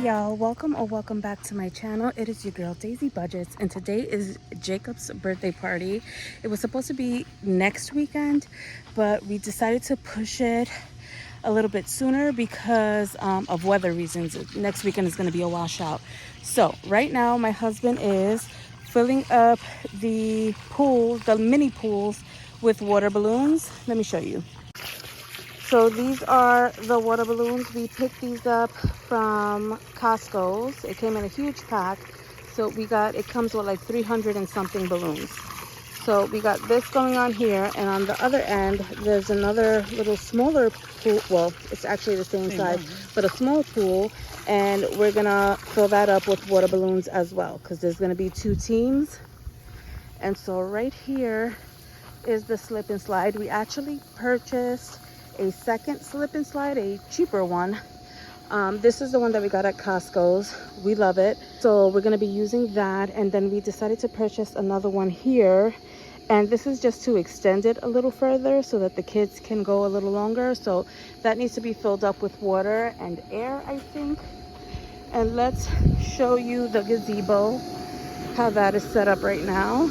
y'all, welcome back to my channel. It is your girl Daisy Budgets, and today is Jacob's birthday party. It was supposed to be next weekend, but we decided to push it a little bit sooner because of weather reasons. Next weekend is going to be a washout. So right now my husband is filling up the pool, the mini pools, with water balloons. Let me show you. So these are the water balloons. We picked these up from Costco's. It came in a huge pack. So it comes with like 300 and something balloons. So we got this going on here, and on the other end, there's another little smaller pool. Well, it's actually the same size, but a small pool. And we're gonna fill that up with water balloons as well, because there's gonna be 2 teams. And so right here is the slip and slide. We actually purchased a second slip and slide, a cheaper one. This is the one that we got at Costco's. We love it. So we're going to be using that. And then we decided to purchase another one here. And this is just to extend it a little further so that the kids can go a little longer. So that needs to be filled up with water and air, I think. And let's show you the gazebo, how that is set up right now.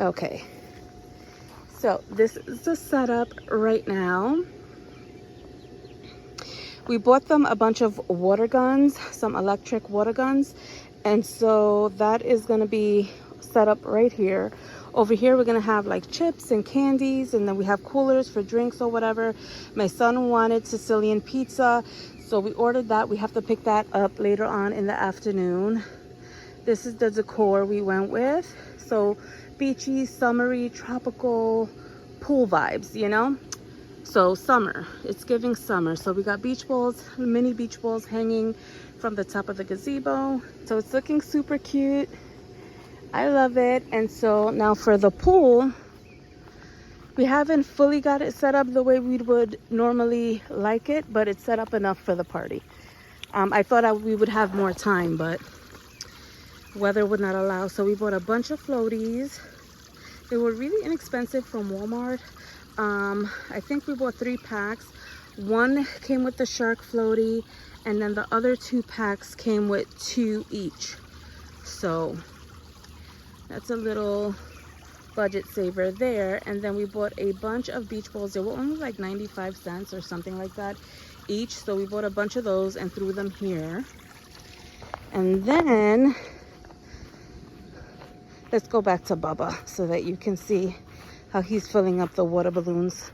Okay, so this is the setup right now. We bought them a bunch of water guns, some electric water guns, and so that is going to be set up right here. Over here we're going to have like chips and candies, and then we have coolers for drinks or whatever. My son wanted Sicilian pizza, so we ordered that. We have to pick that up later on in the afternoon. This is the decor we went with. So beachy, summery, tropical pool vibes, you know? So summer, it's giving summer. So we got beach balls, mini beach balls hanging from the top of the gazebo. So it's looking super cute. I love it. And so now for the pool, we haven't fully got it set up the way we would normally like it, but it's set up enough for the party. I thought we would have more time, but weather would not allow. So we bought a bunch of floaties. They were really inexpensive from Walmart. I think we bought 3 packs. One came with the shark floaty, and then the other 2 packs came with 2 each. So that's a little budget saver there. And then we bought a bunch of beach balls. They were only like 95 cents or something like that each. So we bought a bunch of those and threw them here. And then let's go back to Bubba so that you can see how he's filling up the water balloons.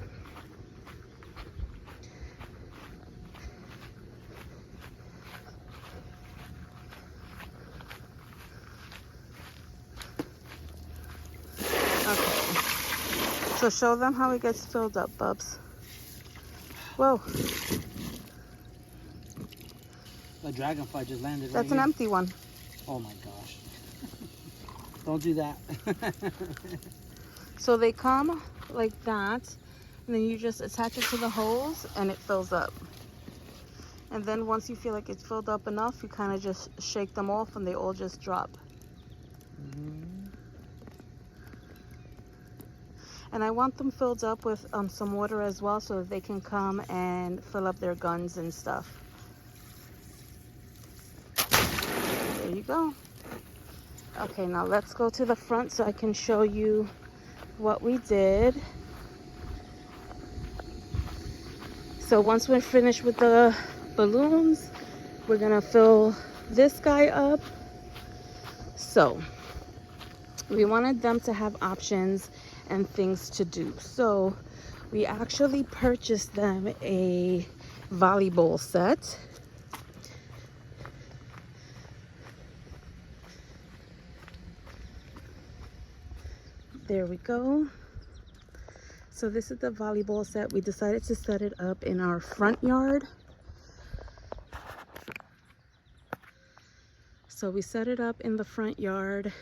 Okay. So show them how it gets filled up, Bubs. Whoa. The dragonfly just landed. That's an empty one. Oh my gosh. Don't do that. So they come like that, and then you just attach it to the hose and it fills up. And then once you feel like it's filled up enough, you kind of just shake them off and they all just drop. And I want them filled up with some water as well, so that they can come and fill up their guns and stuff. There you go. Okay, now let's go to the front so I can show you what we did. So once we're finished with the balloons, we're gonna fill this guy up. So we wanted them to have options and things to do. So we actually purchased them a volleyball set. There we go. So this is the volleyball set. We decided to set it up in our front yard. So we set it up in the front yard,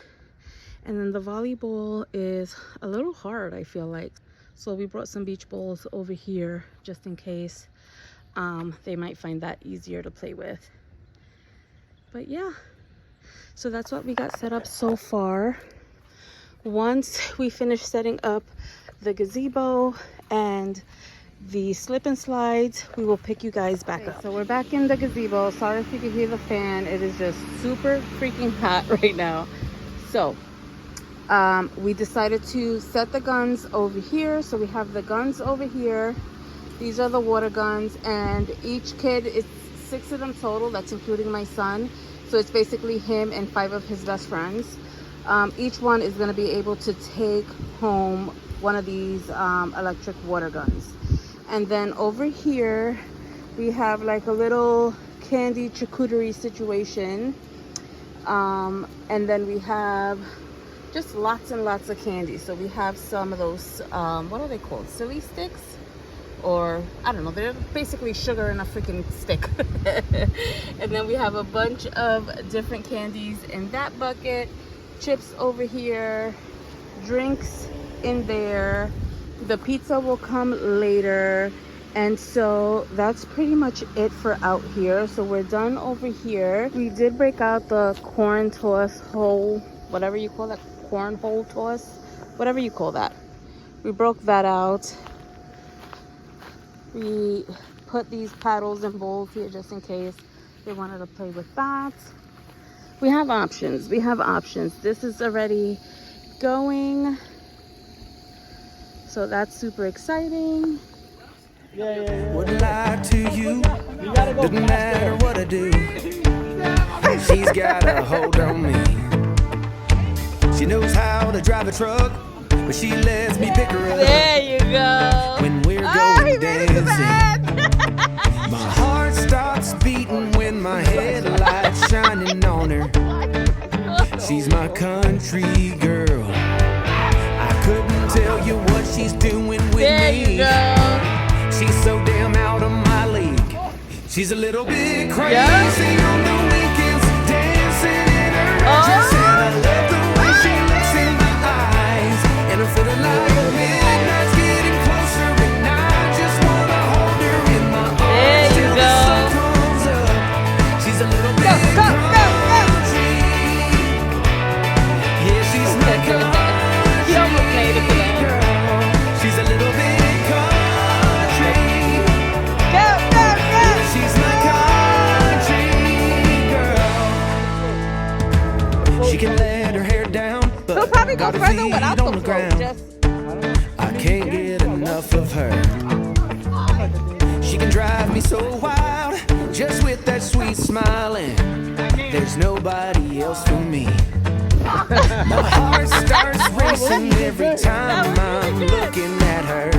and then the volleyball is a little hard, I feel like. So we brought some beach balls over here just in case. They might find that easier to play with. But yeah, so that's what we got set up so far. Once we finish setting up the gazebo and the slip and slides, we will pick you guys back up. So we're back in the gazebo. Sorry if you can hear the fan. It is just super freaking hot right now. So we decided to set the guns over here. So we have the guns over here. These are the water guns, and each kid, it's 6 of them total. That's including my son. So it's basically him and 5 of his best friends. Each one is going to be able to take home one of these electric water guns. And then over here we have like a little candy charcuterie situation, and then we have just lots and lots of candy. So we have some of those what are they called, silly sticks, or I don't know, they're basically sugar in a freaking stick. And then we have a bunch of different candies in that bucket, chips over here, drinks in there. The pizza will come later. And so that's pretty much it for out here. So we're done over here. We did break out the corn toss hole, whatever you call that, cornhole toss, whatever you call that. We broke that out. We put these paddles and bowls here just in case they wanted to play with that. We have options. We have options. This is already going, so that's super exciting. Wouldn't lie to you, doesn't matter what I do. She's got a hold on me. She knows how to drive a truck, but she lets me pick her up. There you go. When we're going dancing, my heart starts beating when my headlights shining on her. She's my country girl. I couldn't tell you what she's doing with there me. There you go. She's so damn out of my league. She's a little bit crazy on the weekends, dancing in her dress. And I love the way she looks in my eyes. And I'm feeling like midnight's getting closer, and I just wanna hold her in my arms till the sun comes up. She's a little bit country. Yeah, she's my country girl. She's a little bit. She can let her hair down, but he'll probably go further without on the the ground. I can't get enough of her. She can drive me so wild, just with that sweet smile, and there's nobody else for me. My heart starts racing every time I'm looking at her.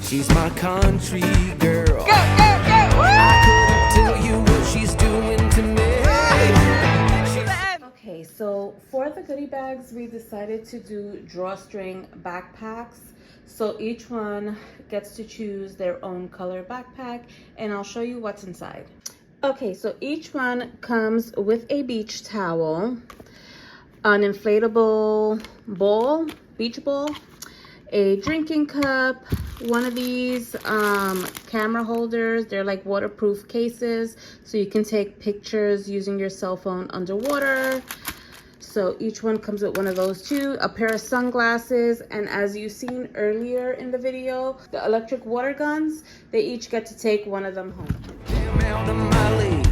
She's my country girl. I couldn't tell you what she's doing to me. Okay, so for the goodie bags, we decided to do drawstring backpacks. So each one gets to choose their own color backpack, and I'll show you what's inside. Okay, so each one comes with a beach towel, an inflatable ball, beach ball, a drinking cup, one of these camera holders. They're like waterproof cases, so you can take pictures using your cell phone underwater. So each one comes with one of those too, a pair of sunglasses, and as you've seen earlier in the video, the electric water guns, they each get to take one of them home. Out of my league.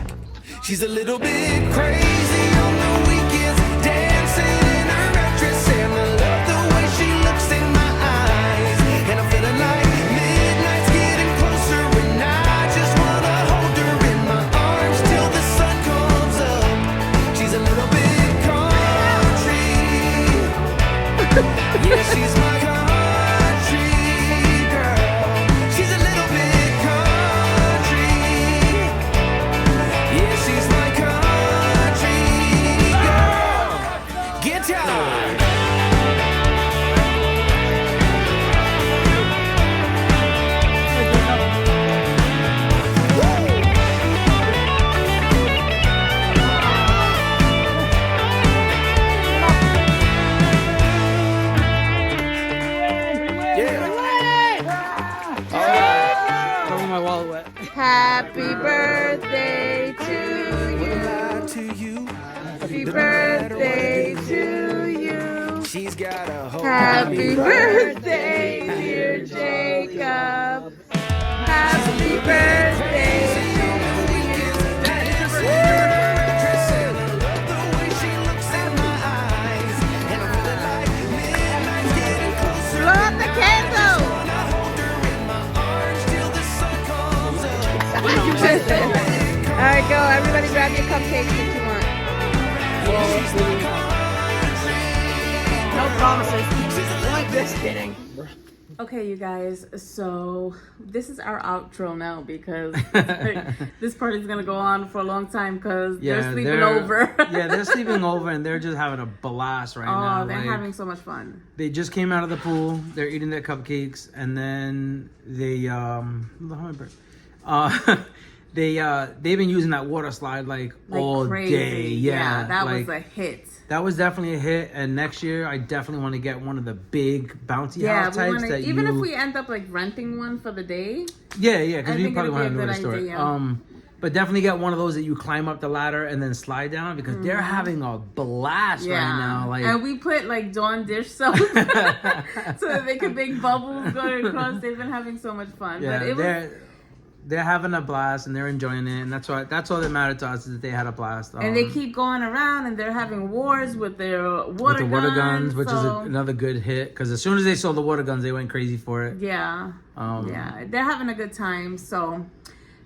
She's a little bit crazy on the weekends, dancing in her dress, and I love the way she looks in my eyes. And I'm feeling like midnight's getting closer, and I just wanna hold her in my arms till the sun comes up. She's a little bit country. Yeah, she's my country girl. She's a little bit country. Yeah, she's my country girl. Guitar. Happy birthday to you. Happy birthday to you. She's got a whole Happy birthday, dear Jacob. birthday. Blow out the candle. All right, go. Everybody grab your cupcakes if you want. No promises. Just kidding. Okay, you guys, so this is our outro now because this party's gonna go on for a long time because they're sleeping over. Yeah, they're sleeping over and they're just having a blast right now. Oh, they're having so much fun. They just came out of the pool. They're eating their cupcakes, and then they they've been using that water slide like all crazy. day. Yeah, that was a hit. That was definitely a hit, and next year I definitely want to get one of the big bouncy house types that even if we end up like renting one for the day. Yeah, because we probably want to do know the story. But definitely get one of those that you climb up the ladder and then slide down because they're having a blast right now. Like, and we put like Dawn dish soap so that they could make bubbles going across. They've been having so much fun. Yeah, but they're having a blast and they're enjoying it, and that's all that mattered to us is that they had a blast. And they keep going around and they're having wars with their water guns, which is another good hit because as soon as they saw the water guns, they went crazy for it. Yeah, they're having a good time. So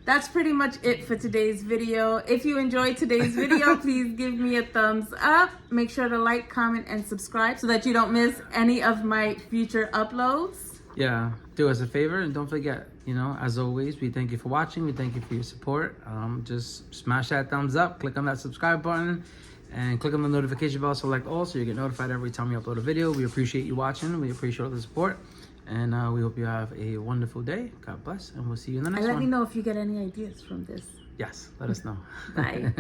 that's pretty much it for today's video. If you enjoyed today's video, please give me a thumbs up. Make sure to like, comment, and subscribe so that you don't miss any of my future uploads. Yeah, do us a favor and don't forget, as always, we thank you for watching. We thank you for your support. Just smash that thumbs up, click on that subscribe button, and click on the notification bell, select all, so you get notified every time we upload a video. We appreciate you watching. We appreciate all the support. And we hope you have a wonderful day. God bless, and we'll see you in the next one. And let me know if you get any ideas from this. Yes, let us know. Bye.